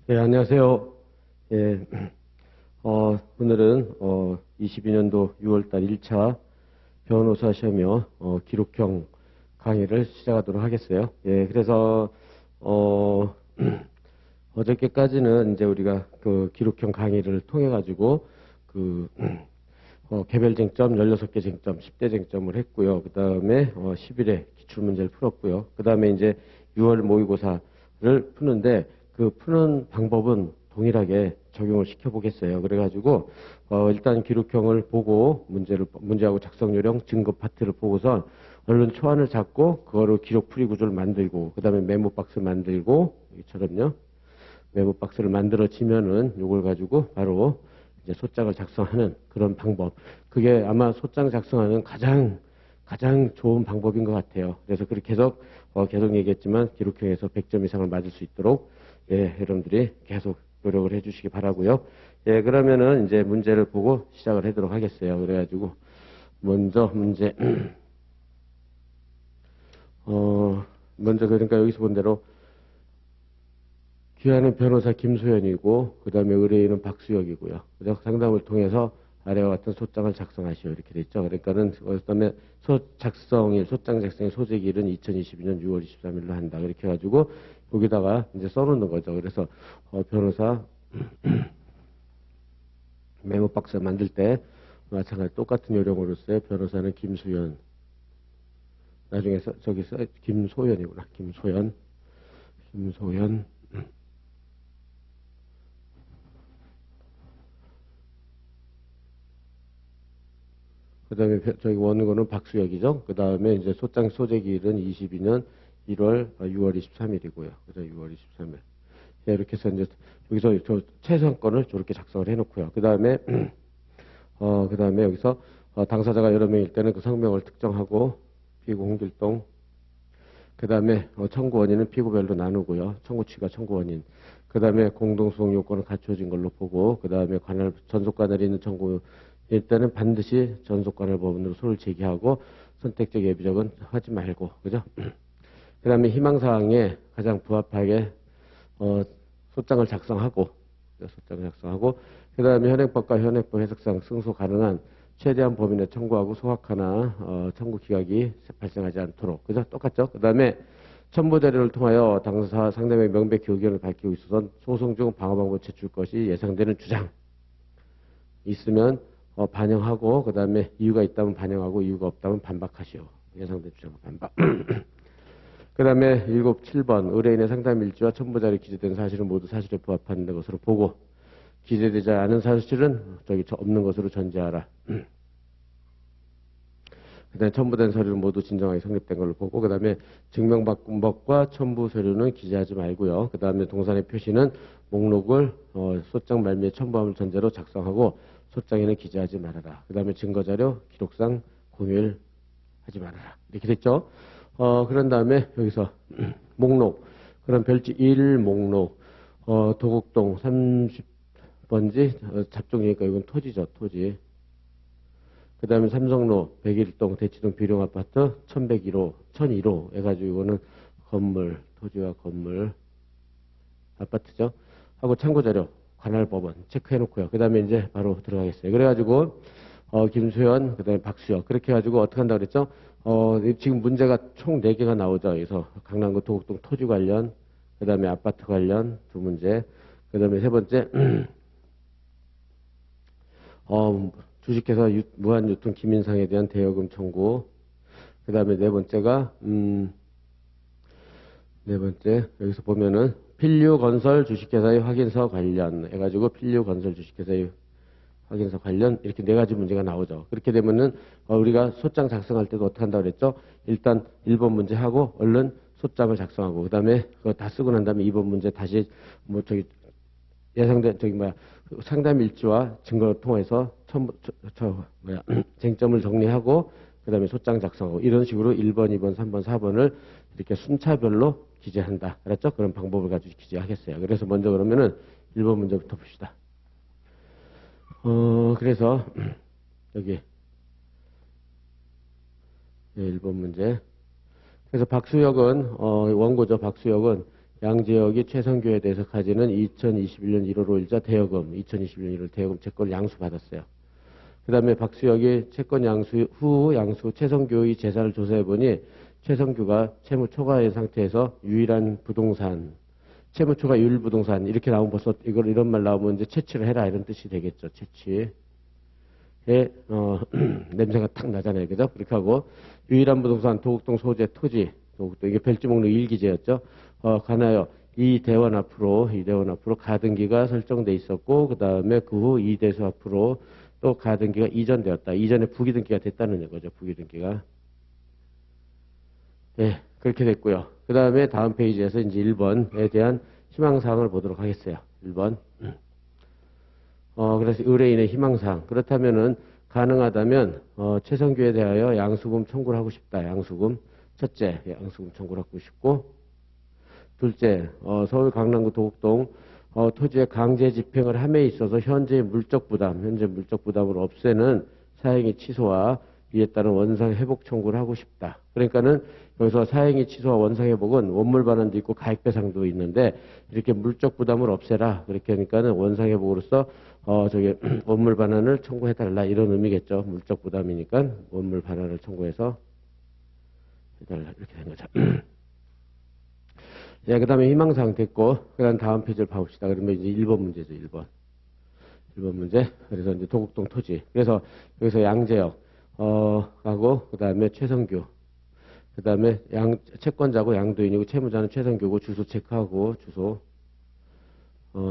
네, 안녕하세요. 예, 오늘은 22년도 6월달 1차 변호사 시험이요, 기록형 강의를 시작하도록 하겠어요. 예, 그래서 어저께까지는 이제 우리가 그 기록형 강의를 통해 가지고 그 개별 쟁점 16개 쟁점, 10대 쟁점을 했고요. 그 다음에 10일에 기출문제를 풀었고요. 그 다음에 이제 6월 모의고사를 푸는데 그 푸는 방법은 동일하게 적용을 시켜보겠어요. 그래가지고 일단 기록형을 보고 문제하고 작성 요령, 증거 파트를 보고선 얼른 초안을 잡고 그거로 기록 풀이 구조를 만들고 그 다음에 메모 박스 만들고 이처럼요. 메모 박스를 만들어지면은 이걸 가지고 바로 이제 소장을 작성하는 그런 방법. 그게 아마 소장 작성하는 가장 좋은 방법인 것 같아요. 그래서 그렇게 계속 얘기했지만 기록형에서 100점 이상을 맞을 수 있도록 예, 여러분들이 계속 노력을 해주시기 바라고요. 예, 그러면은 이제 문제를 보고 시작을 하도록 하겠어요. 그래가지고 먼저 문제 먼저 그러니까 여기서 본 대로 귀하는 변호사 김소연이고 그 다음에 의뢰인은 박수혁이고요. 그래서 상담을 통해서 아래와 같은 소장을 작성하시오 이렇게 돼 있죠. 그러니까는 그다음에 소장 작성의 소재기일은 2022년 6월 23일로 한다. 이렇게 해가지고 여기다가 이제 써놓는 거죠. 그래서 변호사 메모 박스 만들 때 마찬가지 똑같은 요령으로서의 변호사는 김수연 나중에 저기서 김소연이구나. 김소연 그 다음에 저기 원고는 박수혁이죠. 그 다음에 이제 소장 소재기일은 22년 6월 23일이고요. 그죠? 6월 23일. 예, 이렇게 해서 이제 여기서 저 최소한건을 저렇게 작성을 해놓고요. 그 다음에, 그 다음에 여기서 당사자가 여러 명일 때는 그 성명을 특정하고 피고 홍길동. 그 다음에 청구 원인은 피고별로 나누고요. 청구치가 청구 원인. 그 다음에 공동소송 요건은 갖춰진 걸로 보고, 그 다음에 전속관할이 있는 청구 일단은 반드시 전속관할 법원으로 소를 제기하고 선택적 예비적은 하지 말고, 그죠? 그 다음에 희망사항에 가장 부합하게 소장을 작성하고, 그 다음에 현행법과 현행법 해석상 승소 가능한 최대한 범위 내 청구하고 소확하나 청구 기각이 발생하지 않도록, 그죠? 똑같죠? 그 다음에 첨부 자료를 통하여 당사 상대방의 명백히 의견을 밝히고 있어서 소송 중 방어 방법 제출 것이 예상되는 주장 있으면 반영하고 그 다음에 이유가 있다면 반영하고 이유가 없다면 반박하시오. 예상된 주장 반박. 그 다음에 7번 의뢰인의 상담 일지와 첨부자료에 기재된 사실은 모두 사실에 부합하는 것으로 보고 기재되지 않은 사실은 없는 것으로 전제하라. 그 다음에 첨부된 서류는 모두 진정하게 성립된 걸로 보고 그 다음에 증명받은 법과 첨부 서류는 기재하지 말고요. 그 다음에 동산의 표시는 목록을 소장 말미에 첨부함을 전제로 작성하고 소장에는 기재하지 말아라. 그 다음에 증거자료 기록상 공유를 하지 말아라. 이렇게 됐죠. 그런 다음에 여기서 목록 그럼 별지 1 목록 도곡동 30번지 잡종이니까 이건 토지죠. 토지. 그 다음에 삼성로 101동 대치동 비룡아파트 1101호 1001호 해가지고 이거는 건물 토지와 건물 아파트죠. 하고 참고자료 관할법원 체크해놓고요. 그 다음에 이제 바로 들어가겠어요. 그래가지고 김수현 그 다음에 박수혁 그렇게 해가지고 어떻게 한다고 그랬죠? 지금 문제가 총 4개가 나오죠. 그래서 강남구 도곡동 토지 관련 그 다음에 아파트 관련 2문제 그 다음에 3번째 주식회사 무한유통 김인상에 대한 대여금 청구. 그 다음에 4번째가, 4번째, 여기서 보면은, 필류건설 주식회사의 확인서 관련 해가지고, 필류건설 주식회사의 확인서 관련, 이렇게 4가지 문제가 나오죠. 그렇게 되면은, 우리가 소장 작성할 때도 어떻게 한다고 그랬죠? 일단 1번 문제 하고, 얼른 소장을 작성하고, 그 다음에 그거 다 쓰고 난 다음에 2번 문제 다시, 예상된 상담 일지와 증거를 통해서 쟁점을 정리하고 그다음에 소장 작성하고 이런 식으로 1번, 2번, 3번, 4번을 이렇게 순차별로 기재한다. 알았죠? 그런 방법을 가지고 기재하겠어요. 그래서 먼저 그러면은 1번 문제부터 봅시다. 그래서 여기 1번 문제. 그래서 박수혁은 원고죠. 박수혁은 양재역이 최성규에 대해서 가지는 2021년 1월 5일자 대여금, 2021년 1월 대여금 채권을 양수받았어요. 그 다음에 박수혁이 채권 양수 후 양수 최성규의 재산을 조사해보니 최성규가 채무 초과의 상태에서 유일한 부동산, 채무 초과 유일 부동산 이렇게 나오면 벌써 이런 말 나오면 이제 채취를 해라 이런 뜻이 되겠죠. 채취에 냄새가 탁 나잖아요. 그죠? 그렇게 하고 유일한 부동산 도곡동 소재 토지, 도곡동 이게 별지목록 일기재였죠. 관하여 이 대원 앞으로 가등기가 설정돼 있었고 그 다음에 그 후 이 대수 앞으로 또 가등기가 이전되었다. 이전에 부기등기가 됐다는 거죠. 부기등기가. 네, 그렇게 됐고요. 그 다음에 다음 페이지에서 이제 1번에 대한 희망사항을 보도록 하겠어요. 1번. 그래서 의뢰인의 희망사항. 그렇다면은 가능하다면 최성규에 대하여 양수금 청구를 하고 싶다. 양수금. 첫째, 양수금 청구를 하고 싶고, 둘째, 서울 강남구 도곡동 토지의 강제 집행을 함에 있어서 현재 물적 부담을 없애는 사행위 취소와 이에 따른 원상 회복 청구를 하고 싶다. 그러니까는 여기서 사행위 취소와 원상 회복은 원물 반환도 있고 가액 배상도 있는데 이렇게 물적 부담을 없애라. 그렇게 하니까는 원상 회복으로서 원물 반환을 청구해 달라 이런 의미겠죠. 물적 부담이니까 원물 반환을 청구해서 해달라 이렇게 된 거죠. 예, 그 다음에 희망사항 됐고, 그 다음 다음 페이지를 봐봅시다. 그러면 이제 1번 문제죠, 1번. 1번 문제. 그래서 이제 도곡동 토지. 그래서 여기서 양재역, 하고, 그 다음에 최성규. 그 다음에 채권자고 양도인이고 채무자는 최성규고 주소 체크하고, 주소.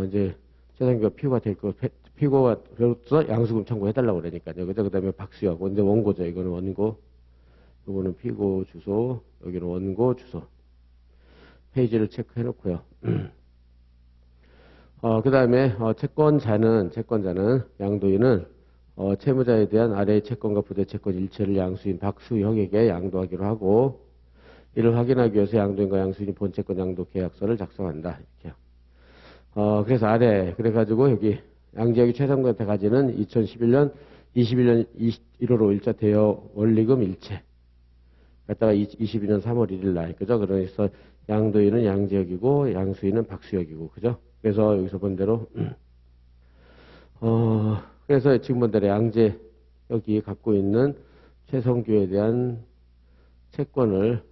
이제 최성규가 피고가 될 거, 피고가로서 양수금 청구해달라고 그러니까요. 그죠? 그 다음에 박수혁. 이제 원고죠. 이거는 원고. 이거는 피고 주소. 여기는 원고 주소. 페이지를 체크해 놓고요. 그 다음에, 채권자는, 양도인은, 채무자에 대한 아래의 채권과 부대 채권 일체를 양수인 박수혁에게 양도하기로 하고, 이를 확인하기 위해서 양도인과 양수인이 본채권 양도 계약서를 작성한다. 이렇게요. 그래서 그래가지고 여기 양재역이 최성규한테 가지는 21년 1월 5일자 대여 원리금 일체. 갖다가 22년 3월 1일 날, 그죠? 그래서 양도인은 양재역이고, 양수인은 박수혁이고, 그죠? 그래서 여기서 본 대로, 그래서 지금 본 대로 양재역이 갖고 있는 최성규에 대한 채권을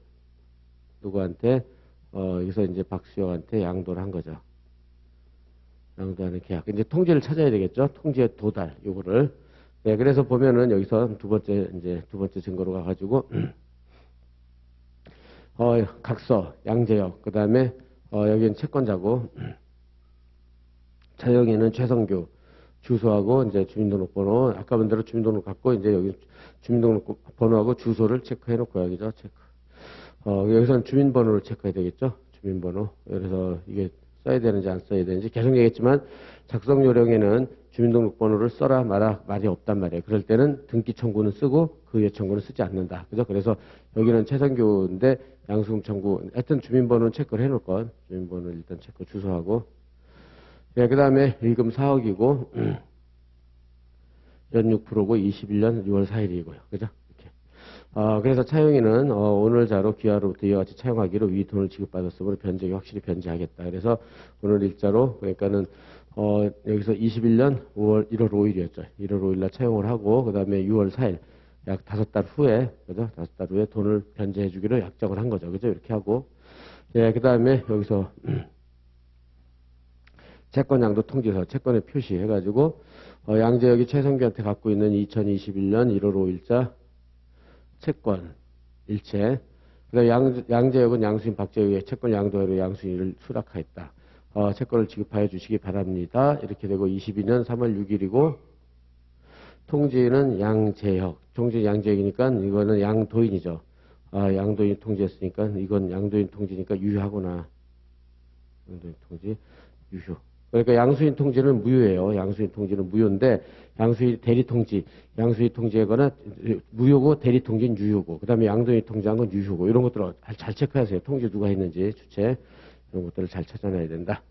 누구한테, 여기서 이제 박수혁한테 양도를 한 거죠. 양도하는 계약. 이제 통지를 찾아야 되겠죠? 통지의 도달, 요거를. 네, 그래서 보면은 여기서 두 번째 증거로 가가지고, 각서, 양재역, 그 다음에, 여기는 채권자고, 차영이는 최성규, 주소하고, 이제 주민등록번호, 아까 본 대로 주민등록 갖고, 이제 여기 주민등록 번호하고 주소를 체크해 놓고요, 여기죠, 체크. 여기서는 주민번호를 체크해야 되겠죠? 주민번호. 그래서 이게 써야 되는지 안 써야 되는지 계속 얘기했지만, 작성 요령에는 주민등록번호를 써라 마라 말이 없단 말이에요. 그럴 때는 등기 청구는 쓰고 그 외 청구는 쓰지 않는다. 그죠? 그래서 여기는 최성규인데 양수금 청구, 하여튼 주민번호는 체크를 해놓을 건, 주민번호를 일단 체크 주소하고, 예, 그 다음에 일금 4억이고, 연 6%고 21년 6월 4일이고요. 그죠? 이렇게. 그래서 차용인은, 오늘 자로 귀하로부터 이와 같이 차용하기로 위 돈을 지급받았으므로 변제기 확실히 변제하겠다. 그래서 오늘 일자로, 그러니까는, 여기서 21년 1월 5일이었죠. 1월 5일 날 차용을 하고, 그 다음에 6월 4일, 약 5달 후에, 그죠? 5달 후에 돈을 변제해 주기로 약정을 한 거죠. 그죠? 이렇게 하고. 예, 그 다음에 여기서, 채권 양도 통지서, 채권의 표시해가지고, 양재역이 최성규한테 갖고 있는 2021년 1월 5일자 채권 일체. 그 다음에 양재역은 양수인 박재욱의 채권 양도하로 양수인을 수락하였다. 채권을 지급하여 주시기 바랍니다. 이렇게 되고 22년 3월 6일이고, 통지는 양재역. 통지 양재역이니까 이거는 양도인이죠. 양도인 통지했으니까 이건 양도인 통지니까 유효하구나. 양도인 통지 유효. 그러니까 양수인 통지는 무효예요. 양수인 통지는 무효인데 양수인 대리 통지, 양수인 통지하거나 무효고 대리 통지는 유효고, 그다음에 양도인 통지한 건 유효고, 이런 것들을 잘 체크하세요. 통지 누가 했는지 주체 이런 것들을 잘 찾아내야 된다.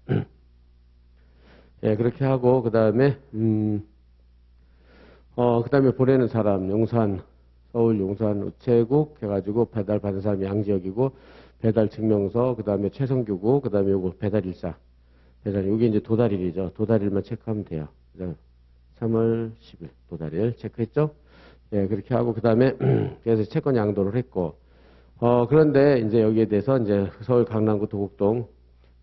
예, 그렇게 하고 그다음에 그다음에 보내는 사람 용산, 서울 용산 우체국 해가지고 배달 받은 사람이 양재역이고 배달 증명서, 그 다음에 최성규고, 그 다음에 요거 배달일자. 요게 이제 도달일이죠. 도달일만 체크하면 돼요. 3월 10일 도달일 체크했죠? 예, 그렇게 하고, 그 다음에, 그래서 채권 양도를 했고, 그런데 이제 여기에 대해서 이제 서울 강남구 도곡동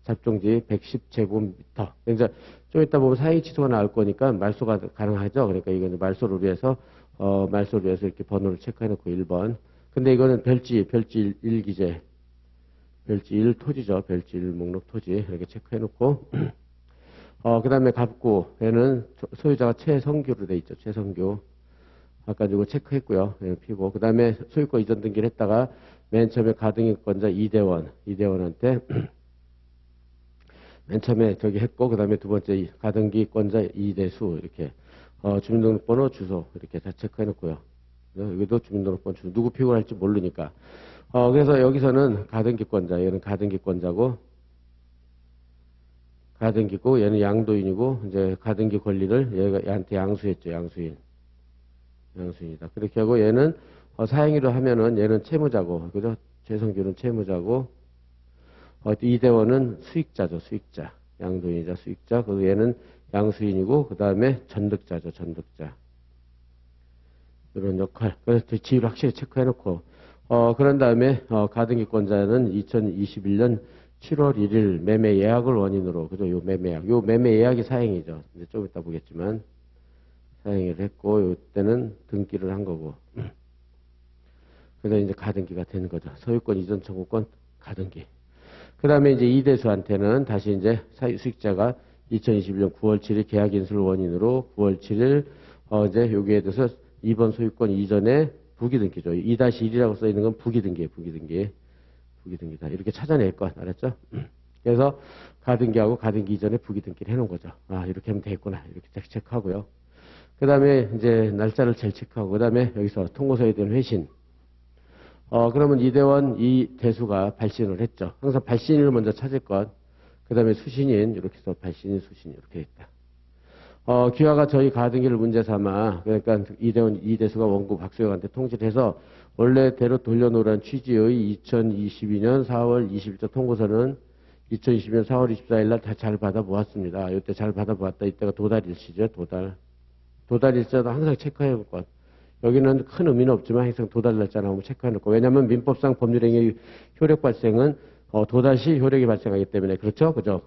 잡종지 110제곱미터. 이제 좀 이따 보면 사행 취소가 나올 거니까 말소가 가능하죠. 그러니까 이거는 말소를 위해서, 이렇게 번호를 체크해놓고 1번. 근데 이거는 별지 1기재. 별지 1 토지죠. 별지 1 목록 토지. 이렇게 체크해놓고. 그 다음에 갑구. 얘는 소유자가 최성규로 돼 있죠. 최성규. 아까 이거 체크했고요. 예, 피고. 그 다음에 소유권 이전 등기를 했다가 맨 처음에 가등기권자 이대원한테 맨 처음에 저기 했고, 그 다음에 두 번째 가등기권자 이대수, 이렇게, 주민등록번호, 주소, 이렇게 다 체크해놓고요. 여기도 주민등록번호, 주소, 누구 피고할지 모르니까. 그래서 여기서는 가등기권자, 얘는 가등기권자고, 가등기고, 얘는 양도인이고, 이제 가등기 권리를 얘한테 양수했죠, 양수인이다. 그렇게 하고, 얘는, 사행위로 하면은 얘는 채무자고, 그죠? 최성규는 채무자고, 이대원은 수익자죠, 수익자. 양도인이자 수익자. 그리고 얘는 양수인이고, 그 다음에 전득자죠, 전득자. 이런 역할. 그래서 지위를 확실히 체크해놓고, 그런 다음에, 가등기권자는 2021년 7월 1일 매매 예약을 원인으로, 그죠? 요 매매 예약. 요 매매 예약이 사행이죠. 이제 좀 이따 보겠지만, 사행을 했고, 요때는 등기를 한 거고. 그래서 이제 가등기가 되는 거죠. 소유권 이전 청구권 가등기. 그 다음에 이제 이대수한테는 다시 이제 수익자가 2021년 9월 7일 계약 인수를 원인으로 9월 7일, 이제 여기에 대해서 2번 소유권 이전에 부기등기죠. 2-1이라고 써 있는 건 부기등기예요, 부기등기다. 이렇게 찾아낼 것, 알았죠? 그래서 가등기하고 가등기 이전에 부기등기를 해놓은 거죠. 아, 이렇게 하면 되겠구나. 이렇게 딱 체크하고요. 그 다음에 이제 날짜를 잘 체크하고, 그 다음에 여기서 통고서에 대한 회신. 그러면 이대원, 이대수가 발신을 했죠. 항상 발신인을 먼저 찾을 것. 그 다음에 수신인, 이렇게 해서 발신인, 수신인, 이렇게 했다. 기와가 저희 가등기를 문제 삼아, 그러니까 이대원, 이대수가 원고 박수혁한테 통지를 해서 원래대로 돌려놓으라는 취지의 2022년 4월 20일자 통고서는 2022년 4월 24일 날 다 잘 받아보았습니다. 이때 잘 받아보았다. 이때가 도달일시죠, 도달일자도 항상 체크해야 할 것. 여기는 큰 의미는 없지만 항상 도달 날짜 나오면 체크해놓고. 왜냐하면 민법상 법률행위 효력 발생은 도달시 효력이 발생하기 때문에. 그렇죠? 그죠?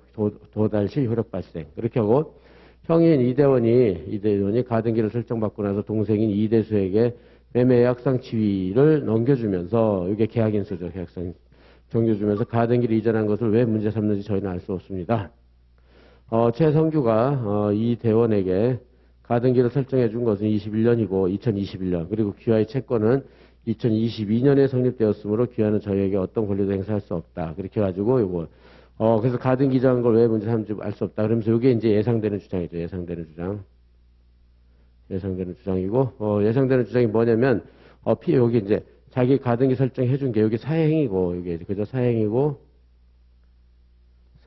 도달시 효력 발생. 그렇게 하고 형인 이대원이 가등기를 설정받고 나서 동생인 이대수에게 매매약상 지위를 넘겨주면서 이게 계약인수죠. 계약상 넘겨주면서 가등기를 이전한 것을 왜 문제 삼는지 저희는 알 수 없습니다. 최성규가 이대원에게 가등기를 설정해 준 것은 21년이고 2021년 그리고 귀하의 채권은 2022년에 성립되었으므로 귀하는 저희에게 어떤 권리도 행사할 수 없다. 그렇게 해가지고 요거 그래서 가등기 정한 걸 왜 문제 삼는지 알 수 없다. 그러면서 이게 이제 예상되는 주장이죠. 예상되는 주장이고 예상되는 주장이 뭐냐면 여기 이제 자기 가등기 설정해 준 게 여기 사행이고 이게 그저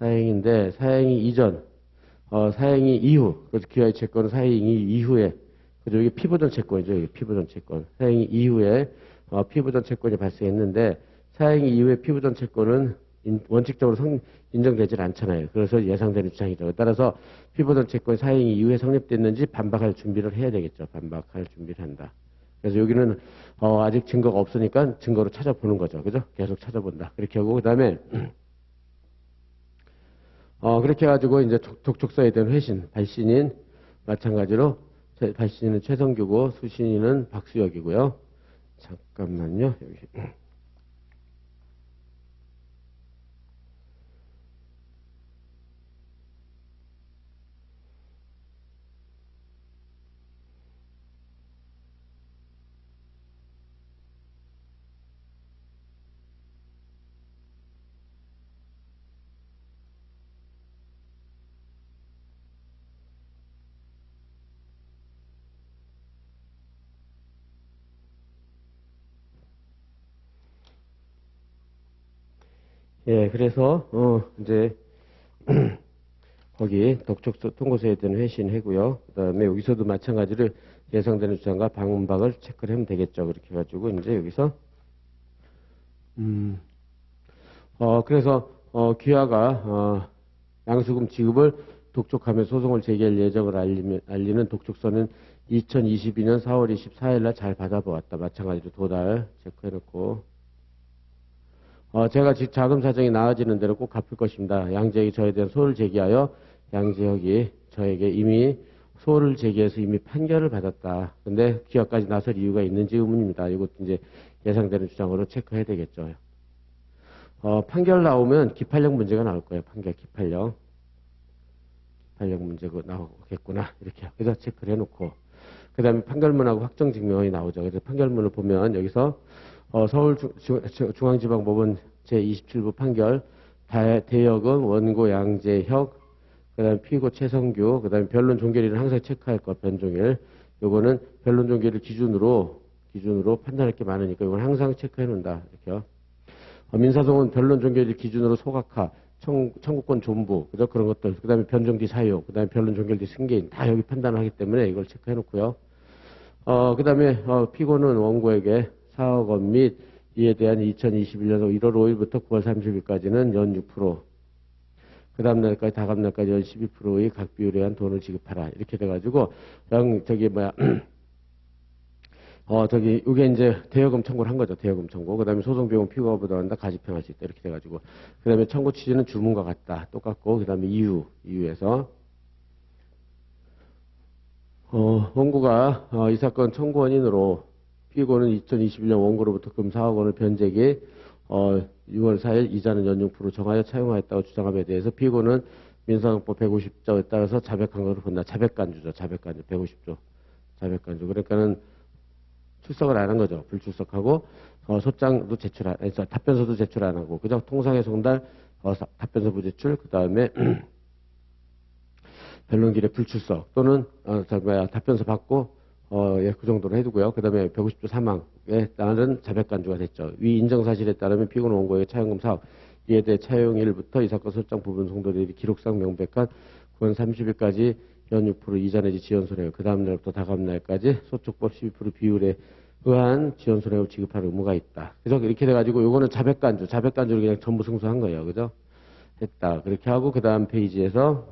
사행인데 사행이 이전 사행이 이후, 그래서 기하의 채권은 사행이 이후에, 그죠? 이게 피부전 채권이죠. 이게 피부전 채권. 사행이 이후에, 피부전 채권이 발생했는데, 사행이 이후에 피부전 채권은 원칙적으로 인정되질 않잖아요. 그래서 예상되는 주장이죠. 따라서 피부전 채권이 사행이 이후에 성립됐는지 반박할 준비를 해야 되겠죠. 반박할 준비를 한다. 그래서 여기는, 아직 증거가 없으니까 증거로 찾아보는 거죠. 그죠? 계속 찾아본다. 그렇게 하고, 그 다음에, 그렇게 해가지고, 이제 독촉서에 대한 회신, 발신인, 마찬가지로, 발신인은 최성규고, 수신인은 박수혁이고요. 잠깐만요, 여기. 예, 그래서, 이제, 거기 독촉서 통고서에 대한 회신하고요. 그 다음에 여기서도 마찬가지로 예상되는 주장과 반박을 체크를 하면 되겠죠. 그렇게 해가지고, 이제 여기서, 그래서, 귀하가, 양수금 지급을 독촉하며 소송을 제기할 예정을 알리는 독촉서는 2022년 4월 24일 날 잘 받아보았다. 마찬가지로 도달 체크해놓고. 제가 자금 사정이 나아지는 대로 꼭 갚을 것입니다. 양재혁이 저에 대한 소를 제기하여 양재혁이 저에게 이미 소를 제기해서 이미 판결을 받았다. 근데 기업까지 나설 이유가 있는지 의문입니다. 이것도 이제 예상되는 주장으로 체크해야 되겠죠. 판결 나오면 기판령 문제가 나올 거예요. 판결 기판령 문제가 나오겠구나. 이렇게. 그래서 체크를 해놓고. 그 다음에 판결문하고 확정증명이 나오죠. 그래서 판결문을 보면 여기서 서울중앙지방법원 제27부 판결 대여금 원고 양재혁 그 다음에 피고 최성규 그 다음에 변론 종결일은 항상 체크할 것 변종일 요거는 변론 종결일 기준으로 판단할 게 많으니까 이건 항상 체크해 놓는다. 이렇게요. 민사소송은 변론 종결일 기준으로 소각화 청구권 존부 그죠? 그런 것들 그 다음에 변정 뒤 사유 그 다음에 변론 종결 뒤 승계인 다 여기 판단을 하기 때문에 이걸 체크해 놓고요. 그 다음에 피고는 원고에게 4억 원 및 이에 대한 2021년 1월 5일부터 9월 30일까지는 연 6%, 그 다음 날까지 다감날까지 연 12%의 각 비율에 의한 돈을 지급하라. 이렇게 돼가지고, 이게 이제 대여금 청구를 한 거죠. 대여금 청구. 그 다음에 소송비용 피고가 부담한다. 가지평할 수 있다. 이렇게 돼가지고. 그 다음에 청구 취지는 주문과 같다. 똑같고, 그 다음에 이유에서. 원고가 이 사건 청구원인으로 피고는 2021년 원고로부터 금 4억 원을 변제기 6월 4일 이자는 연 6% 정하여 차용하였다고 주장함에 대해서 피고는 민사소송법 150조에 따라서 자백한 것으로 본다. 자백간주죠. 자백간주 150조. 자백간주. 그러니까는 출석을 안 한 거죠. 불출석하고 소장도 답변서도 제출 안 하고 그죠? 통상의 송달 답변서 부제출 그 다음에 변론길에 불출석 또는 답변서 받고 그 정도로 해두고요. 그 다음에 150조 사망에 따른 자백간주가 됐죠. 위 인정사실에 따르면 피고는 원고의 차용금 사업 이에 대해 차용일부터 이 사건 소장 부분 송도일이 기록상 명백한 9월 30일까지 연 6% 이자 내지 지연손해액 그 다음 날부터 다가온 날까지 소촉법 12% 비율에 의한 지연손해액을 지급할 의무가 있다. 그래서 이렇게 돼가지고 요거는 자백간주를 그냥 전부 승소한 거예요. 그죠? 했다. 그렇게 하고 그 다음 페이지에서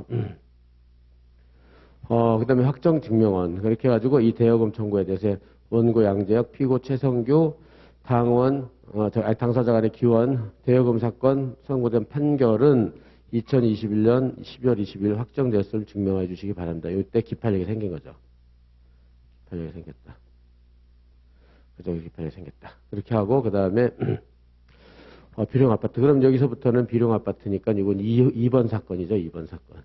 그 다음에 확정증명원. 그렇게 해가지고 이 대여금 청구에 대해서 원고 양재혁, 피고 최성규, 당사자 간의 기원, 대여금 사건 선고된 판결은 2021년 12월 20일 확정되었음을 증명해 주시기 바랍니다. 이때 기판력이 생긴 거죠. 기판력이 생겼다. 그죠? 기판력이 생겼다. 그렇게 하고, 그 다음에, 비룡 아파트. 그럼 여기서부터는 비룡 아파트니까 이건 2번 사건이죠. 2번 사건.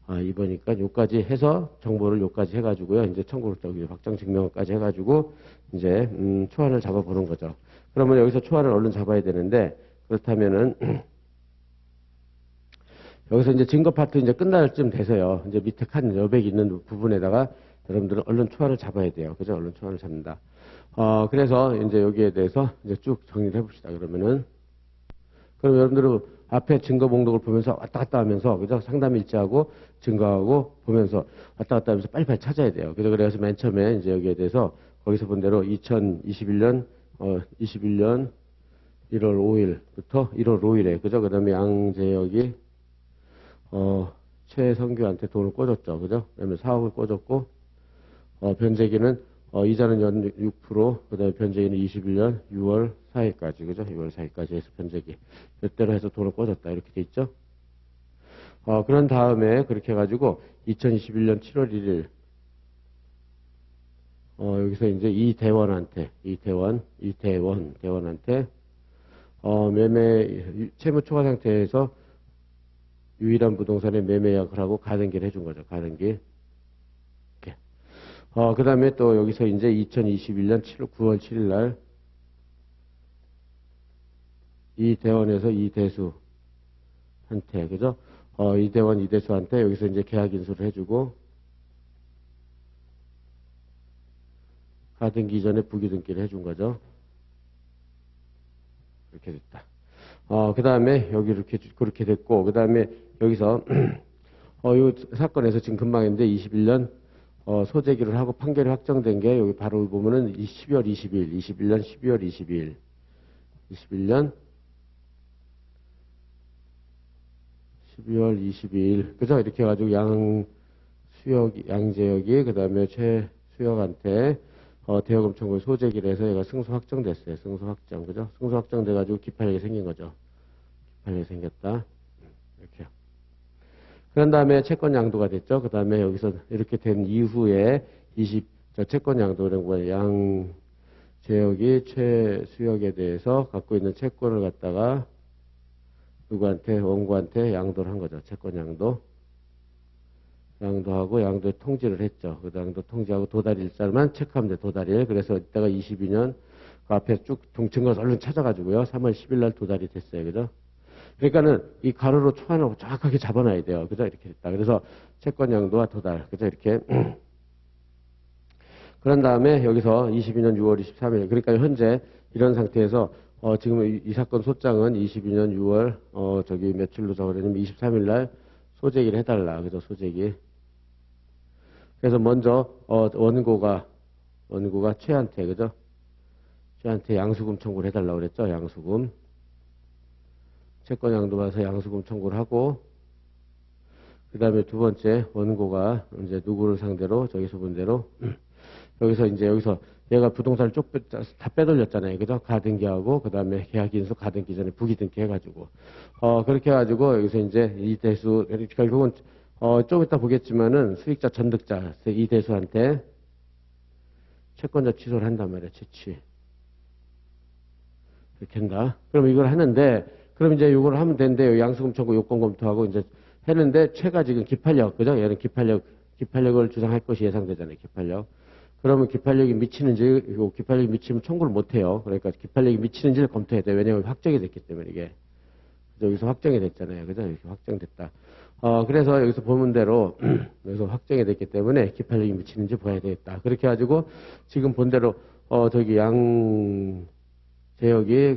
2번이니까 요까지 해서 정보를 요까지 해가지고요. 이제 청구를 확정 증명까지 해가지고 이제 초안을 잡아보는 거죠. 그러면 여기서 초안을 얼른 잡아야 되는데 그렇다면은 여기서 이제 증거 파트 이제 끝날 쯤 돼서요. 이제 밑에 칸 여백 있는 부분에다가 여러분들은 얼른 초안을 잡아야 돼요. 그죠? 얼른 초안을 잡는다. 그래서 이제 여기에 대해서 이제 쭉 정리를 해봅시다. 그럼 여러분들은 앞에 증거 목록을 보면서 왔다 갔다 하면서, 그죠? 상담 일지하고 증거하고 보면서 왔다 갔다 하면서 빨리빨리 찾아야 돼요. 그래서 맨 처음에 이제 여기에 대해서 거기서 본 대로 2021년 1월 5일부터 1월 5일에, 그죠? 그 다음에 양재혁이, 최성규한테 돈을 꿔줬죠. 그죠? 그 다음에 사억을 꿔줬고, 변제기는 이자는 연 6%, 그 다음에 변제기는 21년 6월 4일까지, 그죠? 6월 4일까지 해서 변제기. 몇대로 해서 돈을 꿔줬다. 이렇게 돼 있죠? 그런 다음에 그렇게 해가지고 2021년 7월 1일, 여기서 이제 이대원한테, 채무 초과 상태에서 유일한 부동산의 매매 약을 하고 가등기를 해준 거죠. 가등기. 그 다음에 또 여기서 이제 2021년 9월 7일 날 이대원에서 이대수한테, 그죠? 이대원, 이대수한테 여기서 이제 계약 인수를 해주고 가등기 이전에 부기등기를 해준 거죠. 이렇게 됐다. 그 다음에 여기 그렇게 됐고, 그 다음에 여기서 이 사건에서 지금 금방 했는데 21년 소재기를 하고 판결이 확정된 게 여기 바로 보면은 12월 20일, 21년 12월 22일, 21년 12월 22일. 그죠? 이렇게 해가지고 양재혁이, 그 다음에 최수혁한테, 대여금 청구 소재기를 해서 얘가 승소 확정됐어요. 승소 확정. 그죠? 승소 확정돼가지고 기판력이 생긴 거죠. 기판력이 생겼다. 이렇게요. 그런 다음에 채권 양도가 됐죠. 그 다음에 여기서 이렇게 된 이후에 채권 양도는 뭐야? 양재혁이 최수혁에 대해서 갖고 있는 채권을 갖다가 누구한테? 원고한테 양도를 한 거죠. 채권 양도. 양도하고 양도에 통지를 했죠. 그 양도 통지하고 도달 일자만 체크하면 돼. 도달일. 그래서 이따가 22년 그 앞에 쭉 증거 얼른 찾아가지고요. 3월 10일 날 도달이 됐어요. 그죠? 그러니까는 이 가로로 초안을 정확하게 잡아놔야 돼요. 그죠? 이렇게 됐다. 그래서 채권 양도와 도달. 그죠? 이렇게. 그런 다음에 여기서 22년 6월 23일. 그러니까 현재 이런 상태에서 지금 이 사건 소장은 22년 6월 저기 며칠로 적으려면 23일 날 소재기를 해달라. 그죠? 소재기. 그래서 먼저 원고가 최한테, 그죠? 최한테 양수금 청구를 해달라고 그랬죠? 양수금. 채권 양도 봐서 양수금 청구를 하고, 그 다음에 두 번째 원고가 이제 누구를 상대로 저기서 본 대로 여기서 얘가 부동산을 다 빼돌렸잖아요. 그죠? 가등기하고, 그 다음에 계약인수 가등기 전에 부기등기 해가지고. 그렇게 해가지고, 여기서 이제 이 대수, 결국은, 좀 이따 보겠지만은 수익자 전득자, 이 대수한테 채권자 취소를 한단 말이에요. 채취. 이렇게 한다. 그럼 이걸 하는데, 그럼 이제 이걸 하면 되는데, 양수금 청구 요건 검토하고 이제 했는데, 최가 지금 기판력, 그죠? 얘는 기판력을 주장할 것이 예상되잖아요. 기판력. 그러면 기판력이 미치는지, 기판력이 미치면 청구를 못 해요. 그러니까 기판력이 미치는지를 검토해야 돼요. 왜냐하면 확정이 됐기 때문에 이게. 여기서 확정이 됐잖아요. 그죠? 이렇게 확정됐다. 그래서 여기서 보는 대로, 여기서 확정이 됐기 때문에 기판력이 미치는지 봐야 되겠다. 그렇게 해가지고, 지금 본 대로, 저기 양재혁이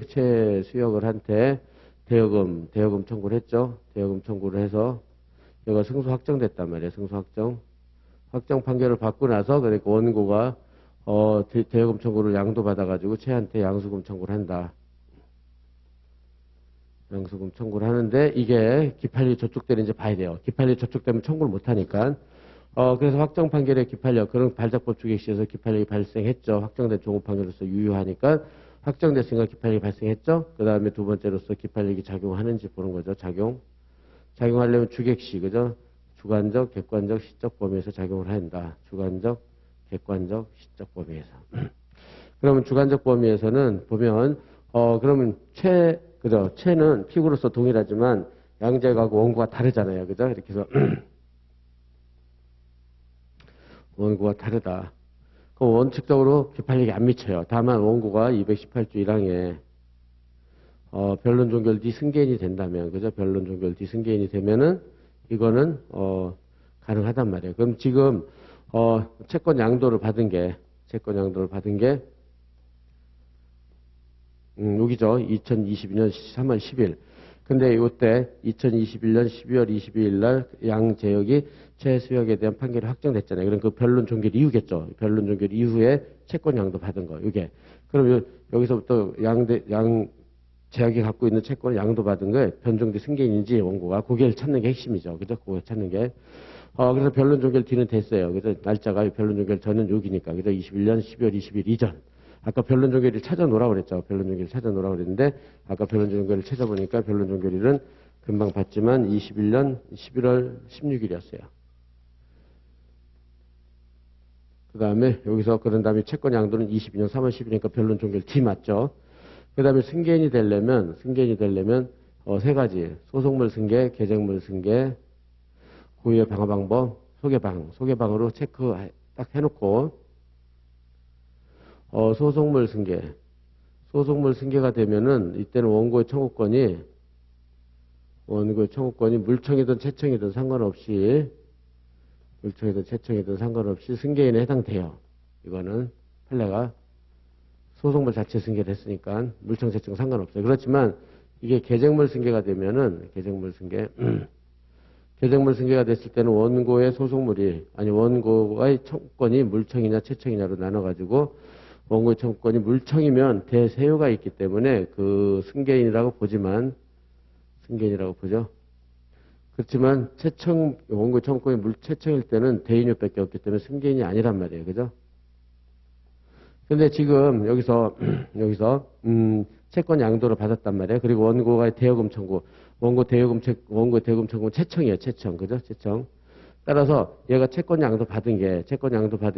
최수혁을 한테 대여금 청구를 했죠. 대여금 청구를 해서, 여기가 승소 확정됐단 말이에요. 승소 확정. 확정 판결을 받고 나서, 그러니까 원고가, 대여금 청구를 양도받아가지고 최한테 양수금 청구를 한다. 양수금 청구를 하는데, 이게 기판력이 저촉되는지 봐야 돼요. 기판력이 저촉되면 청구를 못하니까. 그래서 확정 판결의 기판력, 그런 발작법 주객시에서 기판력이 발생했죠. 확정된 종업 판결로서 유효하니까, 확정됐으니까 기판력이 발생했죠. 그 다음에 두 번째로서 기판력이 작용하는지 보는 거죠. 작용하려면 주객시, 그죠? 주관적, 객관적, 시적 범위에서 작용을 한다. 주관적, 객관적, 시적 범위에서. 그러면 주관적 범위에서는 보면, 그러면 그죠? 채는 피고로서 동일하지만 양재하고 원고가 다르잖아요. 그죠? 이렇게 해서 원고가 다르다. 그럼 원칙적으로 기판력이 안 미쳐요. 다만 원고가 218조 1항에 변론 종결 뒤 승계인이 된다면, 그죠? 변론 종결 뒤 승계인이 되면은 이거는 가능하단 말이에요. 그럼 지금 채권 양도를 받은 게 여기죠. 2022년 3월 10일. 근데 이때 2021년 12월 22일 날 양재혁이 최수혁에 대한 판결이 확정됐잖아요. 그럼 그 변론 종결 이후겠죠. 변론 종결 이후에 채권 양도 받은 거. 이게. 그럼 여기서부터 양재혁이 갖고 있는 채권을 양도 받은 거에 변종 뒤 승계인인지 원고가 고개를 찾는 게 핵심이죠. 그죠? 고개 찾는 게. 그래서 변론 종결 뒤는 됐어요. 그래서 날짜가 변론 종결 전은 여기니까. 그죠? 21년 12월 20일 이전. 아까 변론 종결을 찾아놓으라고 그랬죠. 변론 종결을 찾아놓으라고 그랬는데, 아까 변론 종결을 찾아보니까 변론 종결일은 금방 봤지만 21년 11월 16일이었어요. 그 다음에 여기서 그런 다음에 채권 양도는 22년 3월 10일이니까 변론 종결 뒤 맞죠. 그 다음에 승계인이 되려면 세 가지. 소속물 승계, 계정물 승계, 고유의 방어 방법, 소개방으로 체크 딱 해놓고, 소속물 승계가 되면은 이때는 원고의 청구권이 물청이든 채청이든 상관없이 승계인에 해당돼요. 이거는 판례가 소속물 자체 승계를 했으니까 물청 채청 상관없어요. 그렇지만 이게 계정물 승계가 되면은 계정물 승계가 됐을 때는 원고의 원고의 청구권이 물청이냐 채청이냐로 나눠가지고 원고의 청구권이 물청이면 대세효가 있기 때문에 그 승계인이라고 보죠. 그렇지만 원고 청구권이 채청일 때는 대인료밖에 없기 때문에 승계인이 아니란 말이에요. 그죠? 근데 지금 여기서 채권 양도를 받았단 말이에요. 그리고 원고가 대여금 청구, 원고 대여금 청구는 채청이에요. 채청. 그죠? 채청. 따라서 얘가 채권 양도 받은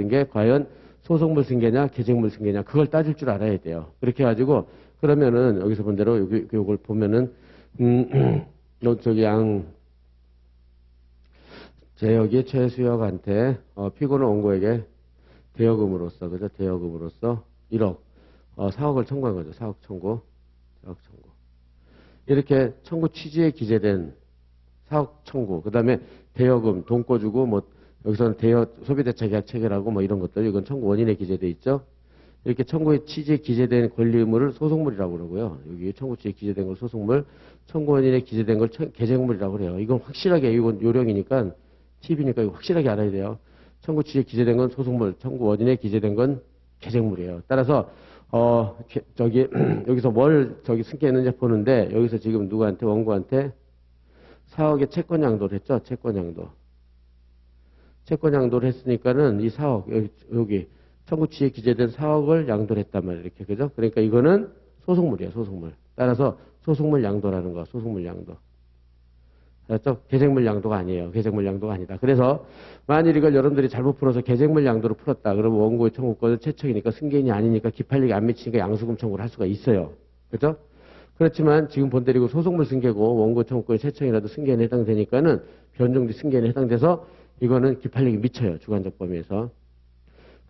게 과연 소속물 승계냐, 계쟁물 승계냐, 그걸 따질 줄 알아야 돼요. 그렇게 해가지고, 그러면은, 여기서 본 대로, 요걸 보면은, 제역이 최수혁한테, 피고는 원고에게 대여금으로서, 그죠? 대여금으로서 1억, 4억을 청구한 거죠. 4억 청구. 이렇게 청구 취지에 기재된 4억 청구, 그 다음에 대여금, 돈 꿔주고, 뭐, 여기서는 소비대차 계약 체결하고 뭐 이런 것들, 이건 청구 원인에 기재돼 있죠. 이렇게 청구의 취지에 기재된 권리 의무를 소속물이라고 그러고요. 여기 청구 취지에 기재된 걸 소속물, 청구 원인에 기재된 걸 계쟁물이라고 그래요. 이건 확실하게, 이건 요령이니까, 팁이니까 이거 확실하게 알아야 돼요. 청구 취지에 기재된 건 소속물, 청구 원인에 기재된 건 계쟁물이에요. 따라서, 여기서 승계했는지 보는데, 여기서 지금 원고한테 4억의 채권 양도를 했죠. 채권 양도를 했으니까는 이 4억, 여기 청구 취지에 기재된 4억을 양도를 했단 말이에요. 이렇게, 그죠? 그러니까 이거는 소속물이에요. 소속물. 따라서 소속물 양도라는 거, 소속물 양도. 알았죠? 계쟁물 양도가 아니에요. 계쟁물 양도가 아니다. 그래서 만일 이걸 여러분들이 잘못 풀어서 계쟁물 양도로 풀었다. 그러면 원고의 청구권은 채청이니까 승계인이 아니니까 기판력이 안 미치니까 양수금 청구를 할 수가 있어요. 그죠? 그렇지만 지금 본대리고 소속물 승계고 원고 청구권이 채청이라도 승계인에 해당되니까는 변종뒤 승계인에 해당돼서 이거는 기판력이 미쳐요. 주관적 범위에서.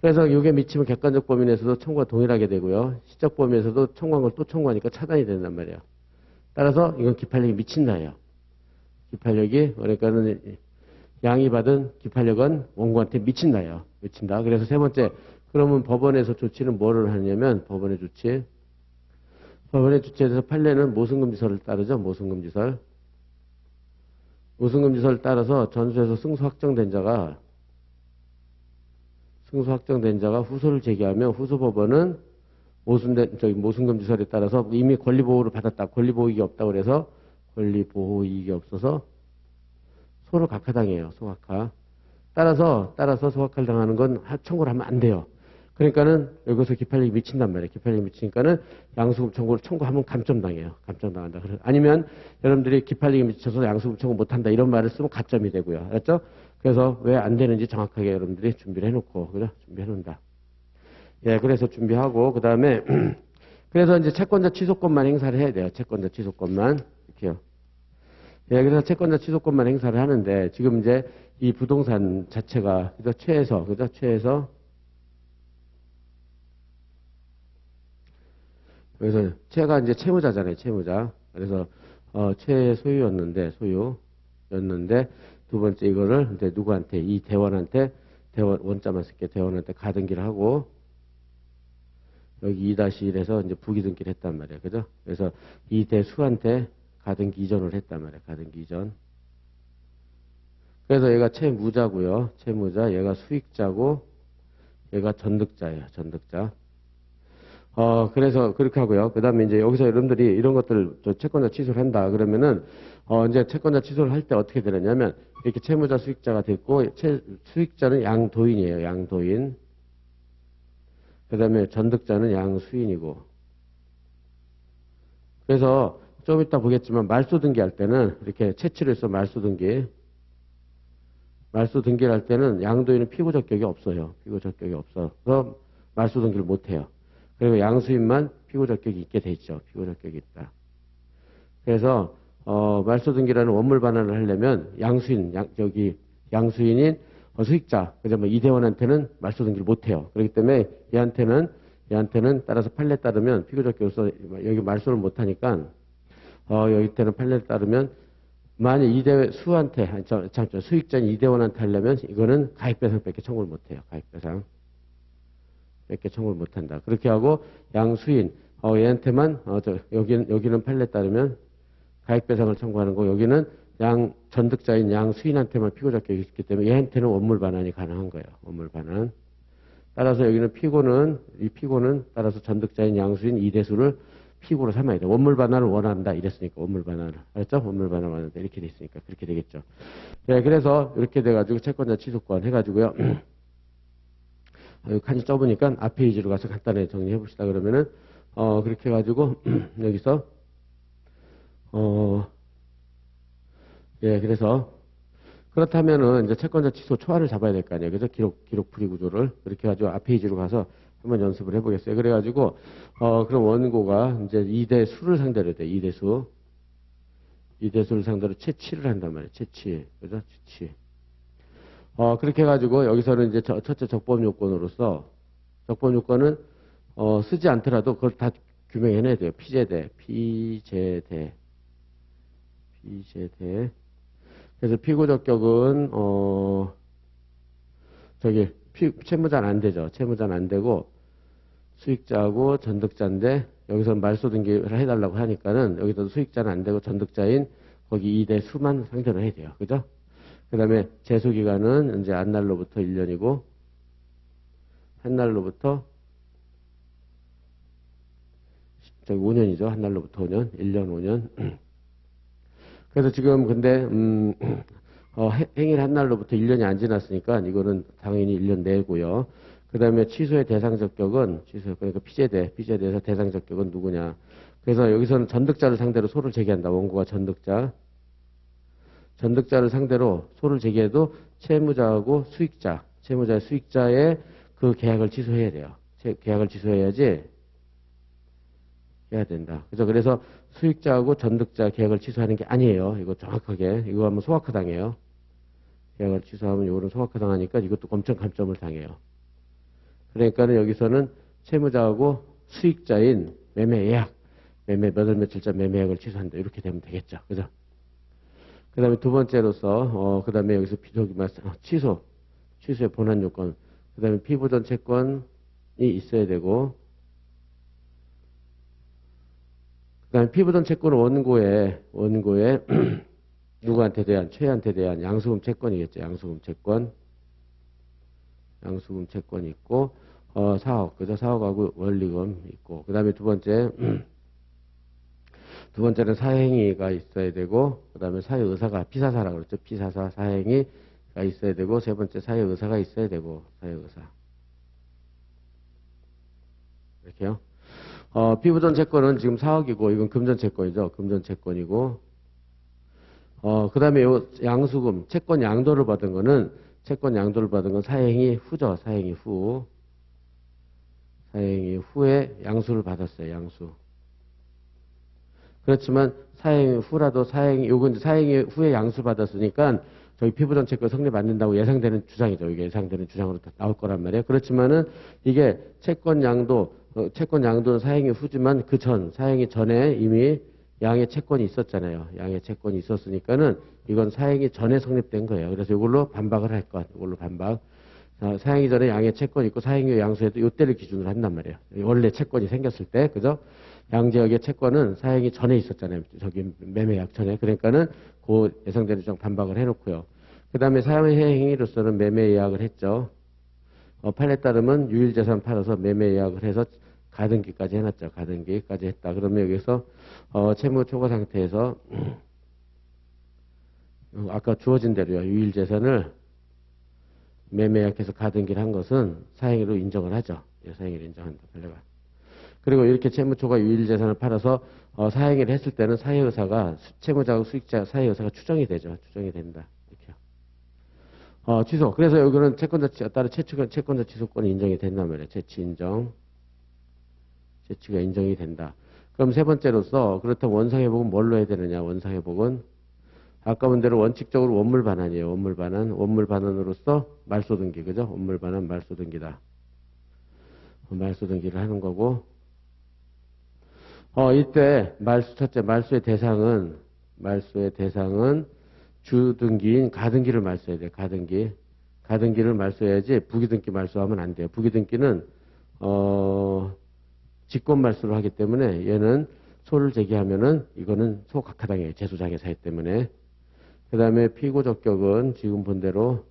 그래서 이게 미치면 객관적 범위에서도 청구가 동일하게 되고요. 시적 범위에서도 청구한 걸 또 청구하니까 차단이 된단 말이에요. 따라서 이건 기판력이 미친다예요. 기판력이, 그러니까는 양이 받은 기판력은 원고한테 미친다예요. 미친다. 그래서 세 번째, 그러면 법원에서 조치는 뭐를 하냐면, 법원의 조치에 대해서 판례는 모순금지설을 따르죠. 모순금지설을 따라서 전수에서 승소 확정된 자가 후소를 제기하면 후소법원은 모순금지설에 따라서 이미 권리보호를 받았다. 권리보호이익이 없다고 그래서 권리보호이익이 없어서 소를 각하당해요. 소각하. 따라서 소각하를 당하는 건 청구를 하면 안 돼요. 그러니까는 여기서 기판력이 미친단 말이에요. 기판력이 미치니까는 양수금 청구를 청구하면 감점당해요. 감점당한다. 아니면 여러분들이 기판력이 미쳐서 양수금 청구 못한다 이런 말을 쓰면 가점이 되고요. 알았죠? 그래서 왜 안 되는지 정확하게 여러분들이 준비를 해놓고, 그죠? 준비해놓는다. 예, 그래서 준비하고, 그 다음에, 그래서 이제 채권자 취소권만 행사를 해야 돼요. 채권자 취소권만. 이렇게요. 예, 그래서 채권자 취소권만 행사를 하는데, 지금 이제 이 부동산 자체가, 그죠? 최에서. 그래서 최가 이제 채무자잖아요. 채무자. 그래서, 최의 소유였는데, 두 번째 이거를 이제 누구한테, 이 대원한테, 원자만 쓸게 대원한테 가등기를 하고, 여기 2-1에서 이제 부기등기를 했단 말이에요. 그죠? 그래서 이 대수한테 가등기 이전을 했단 말이에요. 가등기 이전. 그래서 얘가 채무자고요. 채무자, 얘가 수익자고, 얘가 전득자예요. 전득자. 그래서 그렇게 하고요. 그 다음에 이제 여기서 여러분들이 이런 것들 채권자 취소를 한다. 그러면은, 이제 채권자 취소를 할 때 어떻게 되느냐면, 이렇게 채무자 수익자가 됐고, 수익자는 양도인이에요. 양도인. 그 다음에 전득자는 양수인이고. 그래서 좀 이따 보겠지만, 말소등기 할 때는, 이렇게 채취를 해서 말소등기를 할 때는 양도인은 피고 적격이 없어요. 피고 적격이 없어서 말소등기를 못 해요. 그리고 양수인만 피고 적격이 있게 돼 있죠. 피고 적격이 있다. 그래서 말소등기라는 원물 반환을 하려면 양수인인 수익자, 그죠? 뭐 이대원한테는 말소등기를 못 해요. 그렇기 때문에 얘한테는 따라서 판례에 따르면 피고 적격으로서 여기 말소를 못 하니까 여기 때는 판례에 따르면 만약 수익자인 이대원한테 하려면 이거는 가액배상밖에 청구를 못 해요. 가액배상. 밖에 청구를 못 한다. 그렇게 하고 양수인 얘한테만 여기는 판례에 따르면 가액배상을 청구하는 거, 여기는 전득자인 양수인한테만 피고 적격이 있기 때문에 얘한테는 원물 반환이 가능한 거예요. 원물 반환. 따라서 여기는 이 피고는 따라서 전득자인 양수인 이대수를 피고로 삼아야 돼. 원물 반환을 원한다. 이랬으니까 원물 반환을. 알았죠? 원물 반환을 원한다. 이렇게 돼 있으니까 그렇게 되겠죠. 네, 그래서 이렇게 돼가지고 채권자 취소권 해가지고요. 칸이 좁으니까 앞에 페이지로 가서 간단하게 정리해 봅시다. 그러면은 그렇게 해가지고 여기서 예, 그래서 그렇다면은 이제 채권자 취소 초안을 잡아야 될 거 아니에요. 그래서 기록 풀이 구조를 그렇게 해가지고 앞 페이지로 가서 한번 연습을 해보겠어요. 그래가지고 그럼 원고가 이제 2대 수를 상대로 돼. 2대 수. 2대 수를 상대로 채취를 한단 말이에요. 채취. 그죠? 채취. 그렇게 해가지고 여기서는 이제 첫째 적법 요건으로서 적법 요건은 쓰지 않더라도 그걸 다 규명해내야 돼요. 피제대. 그래서 피고 적격은 채무자는 안 되죠. 채무자는 안 되고 수익자하고 전득자인데 여기서 말소 등기를 해달라고 하니까는 여기서 수익자는 안 되고 전득자인 거기 2대 수만 상대로 해야 돼요. 그죠? 그 다음에 제소기간은 이제 안날로부터 1년이고 한날로부터 5년이죠. 한날로부터 5년, 1년 5년. 그래서 지금 근데 행일 한 날로부터 1년이 안 지났으니까 이거는 당연히 1년 내고요. 그 다음에 취소의 대상 적격은 그러니까 피제대에서 대상 적격은 누구냐. 그래서 여기서는 전득자를 상대로 소를 제기한다. 원고가 전득자를 상대로 소를 제기해도 채무자하고 수익자의 그 계약을 취소해야 돼요. 계약을 취소해야지 해야 된다. 그래서 수익자하고 전득자 계약을 취소하는 게 아니에요. 이거 정확하게. 이거 하면 소각화 당해요. 계약을 취소하면 이거는 소각화 당하니까 이것도 엄청 감점을 당해요. 그러니까는 여기서는 채무자하고 수익자인 몇 월 며칠자 매매예약을 취소한다. 이렇게 되면 되겠죠. 그죠? 그 다음에 두 번째로서, 그 다음에 여기서 취소의 본안 요건. 그 다음에 피부전 채권이 있어야 되고, 그 다음에 피부전 채권은 원고에 누구한테 대한, 최한테 대한 양수금 채권이겠죠. 양수금 채권이 있고, 사억, 그죠? 사억하고 원리금 있고, 그 다음에 두 번째는 사행위가 있어야 되고, 그 다음에 사회의사가, 피사사라고 그랬죠. 피사사, 사행위가 있어야 되고, 세 번째 사회의사가 있어야 되고, 사회의사. 이렇게요. 피부전 채권은 지금 4억이고, 이건 금전 채권이죠. 금전 채권이고, 그 다음에 요 양수금, 채권 양도를 받은 건 사행위 후죠. 사행위 후에 양수를 받았어요. 양수. 그렇지만 사행위 후라도 요건 사행위 후에 양수 받았으니까 저기 피부전 채권 성립 안 된다고 예상되는 주장이죠. 이게 예상되는 주장으로 나올 거란 말이에요. 그렇지만은 이게 채권 양도는 사행위 후지만 사행위 전에 이미 양의 채권이 있었잖아요. 양의 채권이 있었으니까는 이건 사행위 전에 성립된 거예요. 그래서 이걸로 반박을 할 것. 이걸로 반박. 사행위 전에 양의 채권이 있고 사행위 양수에도 이때를 기준으로 한단 말이에요. 원래 채권이 생겼을 때, 그죠? 양지역의 채권은 사행위 전에 있었잖아요. 저기 매매약 전에. 그러니까는 그 예상되는 주장 반박을 해놓고요. 그 다음에 사행위 행위로서는 매매 예약을 했죠. 판례에 따르면 유일재산 팔아서 매매 예약을 해서 가등기까지 해놨죠. 가등기까지 했다. 그러면 여기서 채무 초과 상태에서 아까 주어진 대로요. 유일재산을 매매약해서 가등기를 한 것은 사행위로 인정을 하죠. 예, 사행위로 인정한다. 판례가. 그리고 이렇게 채무초과 유일재산을 팔아서 사행위를 했을 때는 사회의사가 채무자하고 수익자 사회의사가 추정이 되죠. 추정이 된다. 이렇게요. 취소. 그래서 여기는 따로 채권자 취소권이 인정이 된단 말이에요. 채취가 인정이 된다. 그럼 세 번째로서 그렇다면 원상회복은 뭘로 해야 되느냐? 원상회복은 아까 본 대로 원칙적으로 원물 반환이에요. 원물 반환으로서 말소 등기, 그죠? 원물 반환 말소 등기다. 말소 등기를 하는 거고. 이때 첫째 말소의 대상은 주등기인 가등기를 말소해야 돼요. 가등기를 말소해야지 부기등기 말소하면 안 돼요. 부기등기는 직권 말소를 하기 때문에 얘는 소를 제기하면은 이거는 소각하당해요. 재소장애 사유 때문에. 그 다음에 피고 적격은 지금 본 대로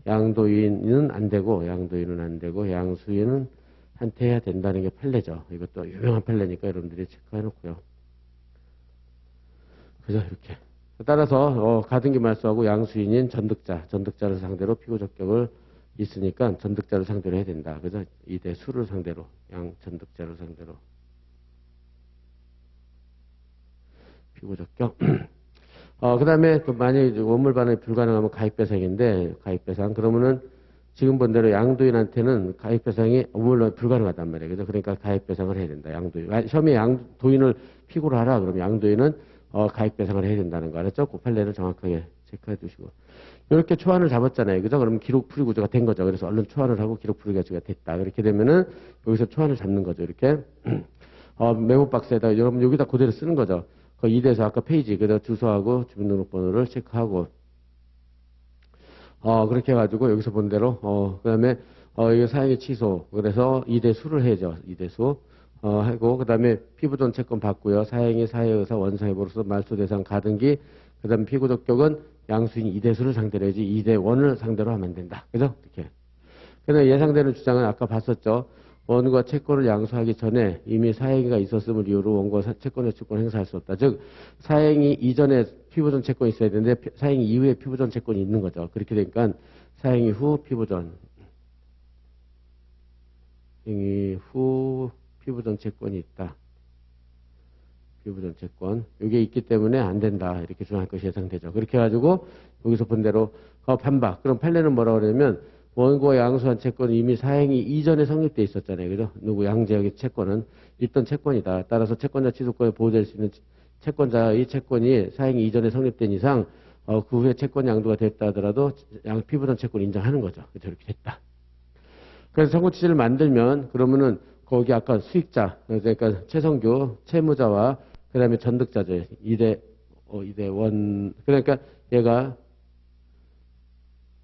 양도인은 안 되고 양수인은 한테 해야 된다는 게 판례죠. 이것도 유명한 판례니까 여러분들이 체크해 놓고요. 그죠? 이렇게. 따라서 가등기 말소하고 양수인인 전득자를 상대로 피고 적격을 있으니까 전득자를 상대로 해야 된다. 그죠? 이대 수를 상대로, 양 전득자를 상대로 피고 적격. 그 다음에 또 만약에 원물 반환이 불가능하면 가입배상인데, 가입배상. 그러면은 지금 본 대로 양도인한테는 가입배상이 원물로 불가능하단 말이에요. 그죠? 그러니까 가입배상을 해야 된다. 양도인. 시험에 양도인을 피고를 하라. 그러면 양도인은 가입배상을 해야 된다는 거 알았죠? 그 판례를 정확하게 체크해 두시고. 이렇게 초안을 잡았잖아요. 그죠? 그러면 기록 풀이 구조가 된 거죠. 그래서 얼른 초안을 하고 기록 풀이 구조가 됐다. 그렇게 되면은 여기서 초안을 잡는 거죠. 이렇게. 메모 박스에다, 여러분 여기다 그대로 쓰는 거죠. 그 2대에서 아까 페이지, 그대로 주소하고 주민등록번호를 체크하고, 그렇게 해가지고 여기서 본 대로, 그 다음에, 이거 사용의 취소. 그래서 2대 수를 해야죠. 2대 수. 하고, 그 다음에 피부전 채권 받고요. 사행의 사회의사 원상회보로서 말소 대상 가등기, 그 다음에 피고 적격은 양수인 2대 수를 상대로 해야지 2대 원을 상대로 하면 안 된다. 그죠? 이렇게. 그래서 예상되는 주장은 아까 봤었죠. 원과 채권을 양수하기 전에 이미 사행위가 있었음을 이유로 원과 채권의 주권을 행사할 수 없다. 즉, 사행위 이전에 피부전 채권이 있어야 되는데 사행위 이후에 피부전 채권이 있는 거죠. 그렇게 되니까 사행위 후 피부전. 사행위 후 피부전 채권이 있다. 피부전 채권. 이게 있기 때문에 안 된다. 이렇게 주장할 것이 예상되죠. 그렇게 해가지고 여기서 본 대로 반박. 그럼 판례는 뭐라고 그러냐면 원고가 양수한 채권은 이미 사행위 이전에 성립돼 있었잖아요. 그죠? 누구 양재혁의 채권은 있던 채권이다. 따라서 채권자 취소권에 보호될 수 있는 채권자의 채권이 사행위 이전에 성립된 이상 그 후에 채권 양도가 됐다 하더라도 피부전 채권 인정하는 거죠. 그래서 이렇게 됐다. 그래서 청구 취지를 만들면 그러면은 거기 아까 수익자 그러니까 최성규 채무자와 그다음에 전득자죠. 2대 원 그러니까 얘가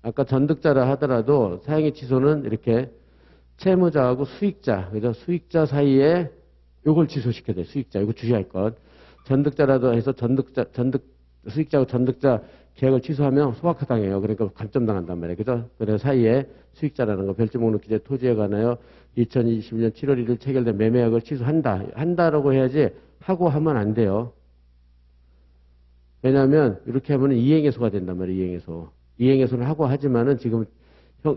아까 전득자라 하더라도 사행위 취소는 이렇게 채무자하고 수익자, 그죠? 수익자 사이에 요걸 취소시켜야 돼. 수익자, 이거 주의할 것. 전득자라도 해서 수익자하고 전득자 계약을 취소하면 소각당해요. 그러니까 감점당한단 말이에요. 그죠? 그래서 사이에 수익자라는 거, 별지 목록 기재 토지에 관하여 2021년 7월 1일 체결된 매매약을 취소한다. 한다라고 해야지 하고 하면 안 돼요. 왜냐하면 이렇게 하면 이행해소가 된단 말이에요. 이행해소. 이행해소는 하고 하지만은 지금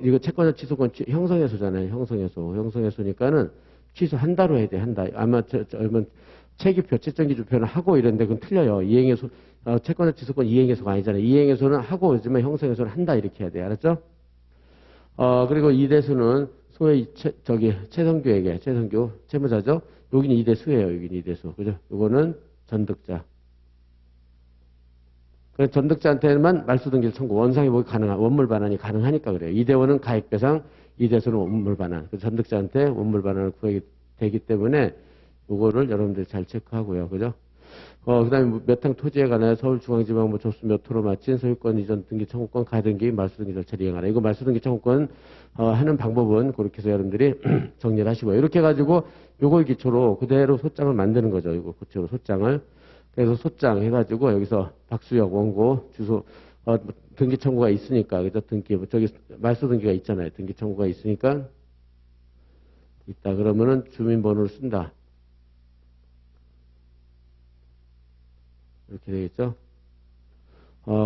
이거 채권자 취소권 형성해소잖아요. 형성해소니까는 취소한다로 해야 돼. 한다. 아마 체기표, 채점기준표는 하고 이런데 그건 틀려요. 이행해소 채권자 취소권 이행해소가 아니잖아요. 이행해소는 하고 있지만 형성해소는 한다 이렇게 해야 돼. 알았죠? 그리고 이대수는 소위 최성규 채무자죠. 여기는 이대수예요. 여기는 이대수. 그죠? 이거는 전득자. 전득자한테만 말소등기를 청구, 원상회복이 가능한, 원물 반환이 가능하니까 그래요. 이대원은 가액배상, 이대수는 원물 반환. 전득자한테 원물 반환을 구하게 되기 때문에 이거를 여러분들이 잘 체크하고요. 그죠? 그 다음에 몇 항 토지에 관하여 서울중앙지방부 접수 몇 호로 마친 소유권 이전 등기 청구권 가등기 말소등기 절차를 이행하라. 이거 말소등기 청구권 하는 방법은 그렇게 해서 여러분들이 정리를 하시고요. 이렇게 해가지고 요걸 기초로 그대로 소장을 만드는 거죠. 이거 기초로 소장을. 그래서 소장 해가지고 여기서 박수혁 원고 주소 등기 청구가 있으니까 그죠? 저기 말소 등기가 있잖아요. 등기 청구가 있으니까 있다 그러면은 주민번호를 쓴다. 이렇게 되겠죠?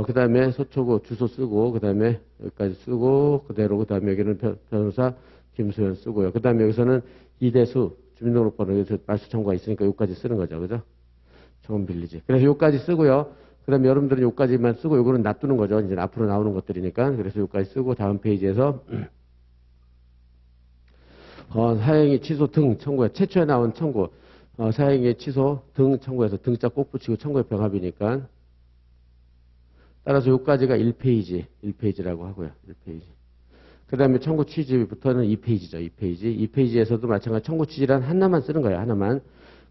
그 다음에 소초구 주소 쓰고 그 다음에 여기까지 쓰고 그대로 그 다음에 여기는 변호사 김수현 쓰고요. 그 다음에 여기서는 이대수 주민등록번호 여기서 말소 청구가 있으니까 여기까지 쓰는 거죠. 그죠? 처음 빌리지. 그래서 요까지 쓰고요. 그 다음에 여러분들은 요까지만 쓰고 요거는 놔두는 거죠. 이제 앞으로 나오는 것들이니까. 그래서 요까지 쓰고 다음 페이지에서 사행위 취소 등 청구에 최초에 나온 청구 사행위 취소 등 청구해서 등자 꼭 붙이고 청구의 병합이니까 따라서 요까지가 1페이지라고 하고요. 1페이지. 그 다음에 청구 취지부터는 2페이지죠. 2페이지. 2페이지에서도 마찬가지 청구 취지란 하나만 쓰는 거예요. 하나만.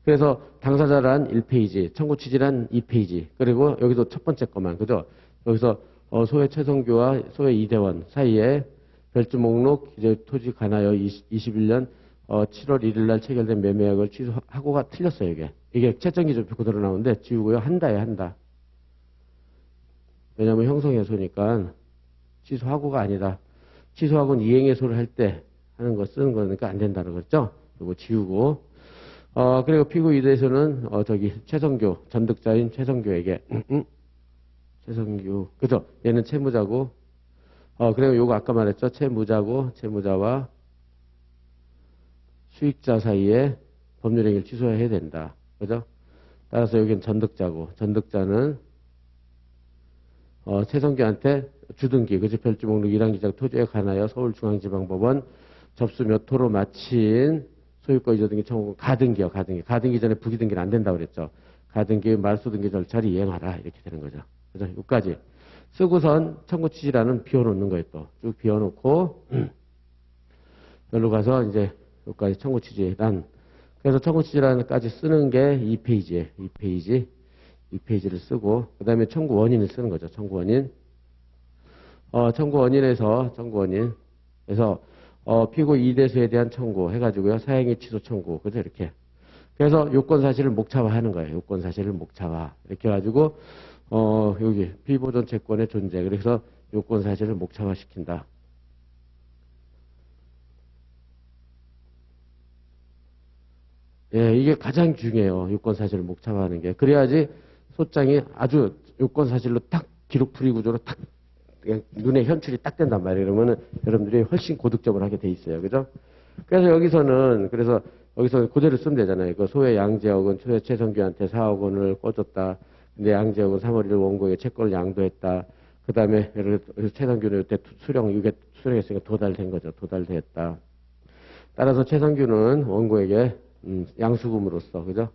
그래서 당사자란 1페이지, 청구 취지란 2페이지, 그리고 여기도 첫 번째 것만, 그죠? 여기서 소외 최성규와 소외 이대원 사이에 별주 목록 이제 토지 관하여 21년 7월 1일 날 체결된 매매약을 취소하고가 틀렸어요, 이게. 이게 채점기준표 그대로 나오는데 지우고요. 한다. 왜냐면 형성해소니까 취소하고가 아니다. 취소하고는 이행해소를 할 때 하는 거 쓰는 거니까 안 된다는 거죠. 이거 지우고. 그리고 피고 2대에서는, 최성규, 전득자인 최성규에게, 최성규, 그죠? 얘는 채무자고, 그리고 요거 아까 말했죠? 채무자고, 채무자와 수익자 사이에 법률행위를 취소해야 된다. 그죠? 따라서 여기는 전득자고, 전득자는, 최성규한테 주등기, 그죠? 별지목록 1항 기장 토지에 관하여 서울중앙지방법원 접수 몇 호로 마친 소유권 이전 등기 청구 가등기요, 가등기. 가등기 전에 부기 등기는 안 된다고 그랬죠. 가등기 말소 등기 절차를 이행하라. 이렇게 되는 거죠. 그죠? 여기까지. 쓰고선 청구 취지라는 비워놓는 거예요, 또. 쭉 비워놓고, 여기로 가서 이제 여기까지 청구 취지란. 그래서 청구 취지란까지 쓰는 게 2페이지에, 2페이지를 쓰고, 그 다음에 청구 원인을 쓰는 거죠. 청구 원인. 청구 원인에서, 피고 2대수에 대한 청구 해가지고요. 사행위 취소 청구. 그죠? 이렇게. 그래서 요건 사실을 목차화 하는 거예요. 요건 사실을 목차화. 이렇게 해가지고, 여기, 피보존 채권의 존재. 그래서 요건 사실을 목차화 시킨다. 예, 이게 가장 중요해요. 요건 사실을 목차화하는 게. 그래야지 소장이 아주 요건 사실로 딱 기록풀이 구조로 딱 눈에 현출이 딱 된단 말이에요. 그러면은 여러분들이 훨씬 고득점을 하게 돼 있어요. 그죠? 그래서 여기서 그대로 쓰면 되잖아요. 그 소외 양재혁은 소외 최성규한테 4억 원을 꿔줬다. 근데 양재혁은 3월 1일 원고에 채권을 양도했다. 그 다음에 최성규는 이때 수령했으니까 도달된 거죠. 도달됐다. 따라서 최성규는 원고에게 양수금으로서, 그죠?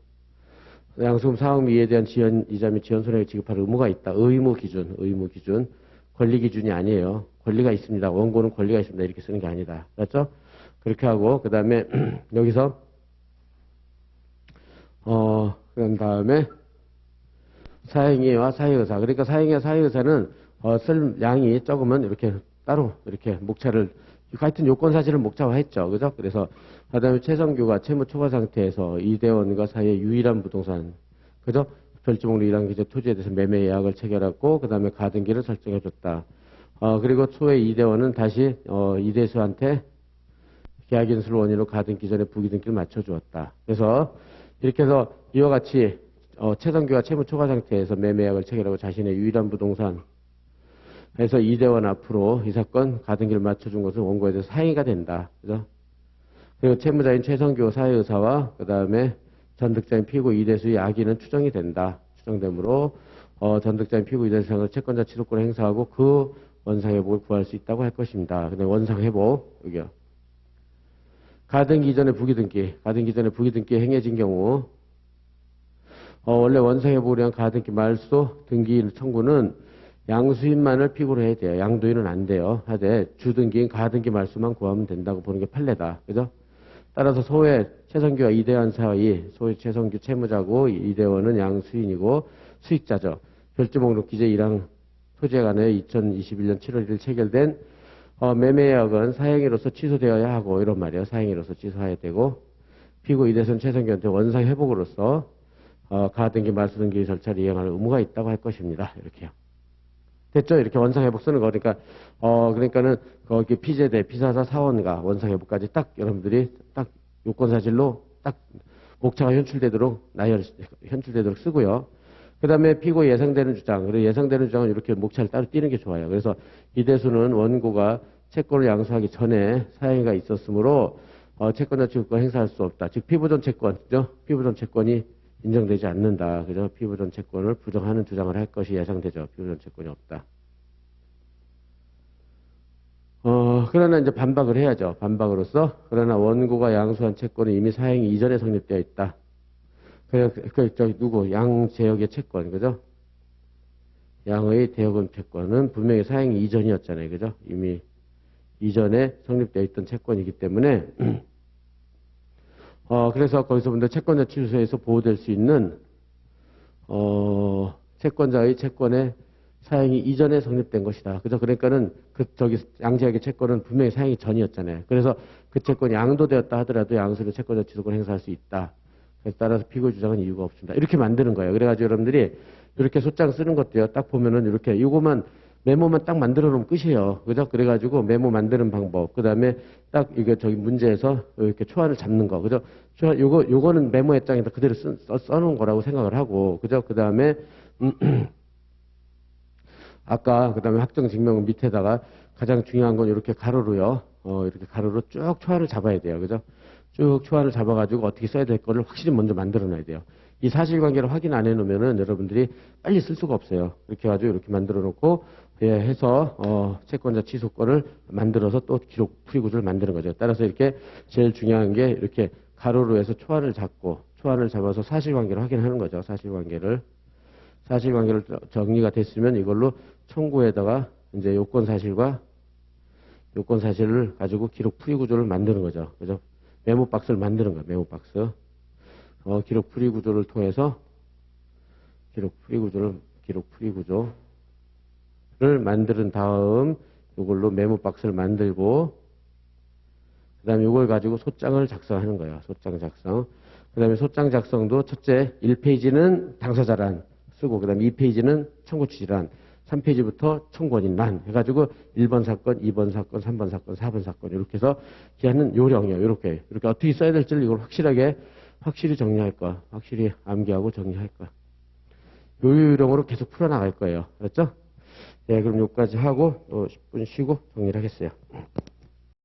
양수금 4억 미에 대한 지연 이자 및 지연 손해를 지급할 의무가 있다. 의무 기준. 권리 기준이 아니에요. 권리가 있습니다. 원고는 권리가 있습니다. 이렇게 쓰는 게 아니다. 맞죠? 그렇게 하고, 그 다음에, 여기서, 그런 다음에, 사행위와 사회의사. 그러니까 사행위와 사회의사는, 쓸 양이 적으면 이렇게 따로, 이렇게 목차를, 하여튼 요건 사실을 목차화했죠. 그죠? 그래서, 그 다음에 최성규가 채무 초과 상태에서 이대원과 사이의 유일한 부동산, 그죠? 별지목록 1항 기재 토지에 대해서 매매 예약을 체결했고, 그 다음에 가등기를 설정해줬다. 그리고 초에 이대원은 다시, 이대수한테 계약인수를 원인으로 가등기 전에 부기등기를 맞춰주었다. 그래서, 이렇게 해서 이와 같이, 최성규가 채무 초과 상태에서 매매 예약을 체결하고 자신의 유일한 부동산, 해서 이대원 앞으로 이 사건 가등기를 맞춰준 것은 원고에 대해서 사행위가 된다. 그죠? 그리고 채무자인 최성규 사회의사와 그 다음에 전득자인 피고 이대수의 악의는 추정이 된다. 추정되므로 전득자인 피고 이대수상을 채권자 취소권을 행사하고 그 원상회복을 구할 수 있다고 할 것입니다. 근데 원상회복 여기요. 가등기 이전에 부기등기 행해진 경우 원래 원상회복을 위한 가등기 말소 등기 청구는 양수인만을 피고로 해야 돼요. 양도인은 안 돼요. 하되 주등기인 가등기 말소만 구하면 된다고 보는 게 판례다. 그죠? 따라서 소외 최성규와 이대원 사이 소외 최성규 채무자고 이대원은 양수인이고 수익자죠. 별지목록 기재 1항 토지에 관해 2021년 7월 1일 체결된 매매계약은 사행위로서 취소되어야 하고 이런 말이에요. 사행위로서 취소해야 되고 피고 이대선 최성규한테 원상 회복으로서 가등기 말소 등기 절차를 이행할 의무가 있다고 할 것입니다. 이렇게요. 됐죠? 이렇게 원상회복 쓰는 거. 그러니까는, 거기 피제대, 피사사 사원과 원상회복까지 딱 여러분들이 딱 요건사실로 딱 목차가 현출되도록 쓰고요. 그 다음에 피고 예상되는 주장. 그리고 예상되는 주장은 이렇게 목차를 따로 띄는 게 좋아요. 그래서 이대수는 원고가 채권을 양수하기 전에 사행위가 있었으므로, 채권자 취득권 행사할 수 없다. 즉, 피부존 채권, 그죠? 피부존 채권이 인정되지 않는다. 그죠? 피부존 채권을 부정하는 주장을 할 것이 예상되죠. 피부존 채권이 없다. 그러나 이제 반박을 해야죠. 반박으로서. 그러나 원고가 양수한 채권은 이미 사행위 이전에 성립되어 있다. 양재혁의 채권, 그죠? 양의 대여금 채권은 분명히 사행위 이전이었잖아요. 그죠? 이미 이전에 성립되어 있던 채권이기 때문에, 그래서 거기서 본다 채권자 취소에서 보호될 수 있는, 채권자의 채권의 사행이 이전에 성립된 것이다. 그죠? 그러니까는 양재혁의 채권은 분명히 사행이 전이었잖아요. 그래서 그 채권이 양도되었다 하더라도 양수로 채권자 취소권 행사할 수 있다. 그래서 따라서 피고 주장은 이유가 없습니다. 이렇게 만드는 거예요. 그래가지고 여러분들이 이렇게 소장 쓰는 것도요. 딱 보면은 이렇게 이거만 메모만 딱 만들어 놓으면 끝이에요. 그죠? 그래가지고 메모 만드는 방법. 그 다음에 딱 이게 저기 문제에서 이렇게 초안을 잡는 거. 그죠? 요거는 메모의 장에다 그대로 써놓은 거라고 생각을 하고. 그죠? 그 다음에, 아까 그 다음에 확정 증명 밑에다가 가장 중요한 건 이렇게 가로로요. 이렇게 가로로 쭉 초안을 잡아야 돼요. 그죠? 쭉 초안을 잡아가지고 어떻게 써야 될 거를 확실히 먼저 만들어 놔야 돼요. 이 사실관계를 확인 안 해놓으면은 여러분들이 빨리 쓸 수가 없어요. 이렇게 해가지고 이렇게 만들어 놓고, 예, 해서, 채권자 취소권을 만들어서 또 기록 풀이구조를 만드는 거죠. 따라서 이렇게 제일 중요한 게 이렇게 가로로 해서 초안을 잡고, 초안을 잡아서 사실관계를 확인하는 거죠. 사실관계를 정리가 됐으면 이걸로 청구에다가 이제 요건 사실과 요건 사실을 가지고 기록 풀이 구조를 만드는 거죠. 그죠? 메모 박스를 만드는 거예요. 메모 박스. 기록 풀이 구조를 통해서 기록 풀이 구조를 만드는 다음 이걸로 메모 박스를 만들고 그다음에 이걸 가지고 소장을 작성하는 거예요. 소장 작성. 그다음에 소장 작성도 첫째 1페이지는 당사자란 쓰고 그다음에 2페이지는 청구 취지란 3페이지부터 청구원인란 해가지고 1번 사건, 2번 사건, 3번 사건, 4번 사건 이렇게 해서 하는 요령이에요. 이렇게 어떻게 써야 될지를 이걸 확실히 정리할 거야. 확실히 암기하고 정리할 거야. 요 요령으로 계속 풀어나갈 거예요. 알았죠? 네, 그럼 여기까지 하고 또 10분 쉬고 정리를 하겠어요.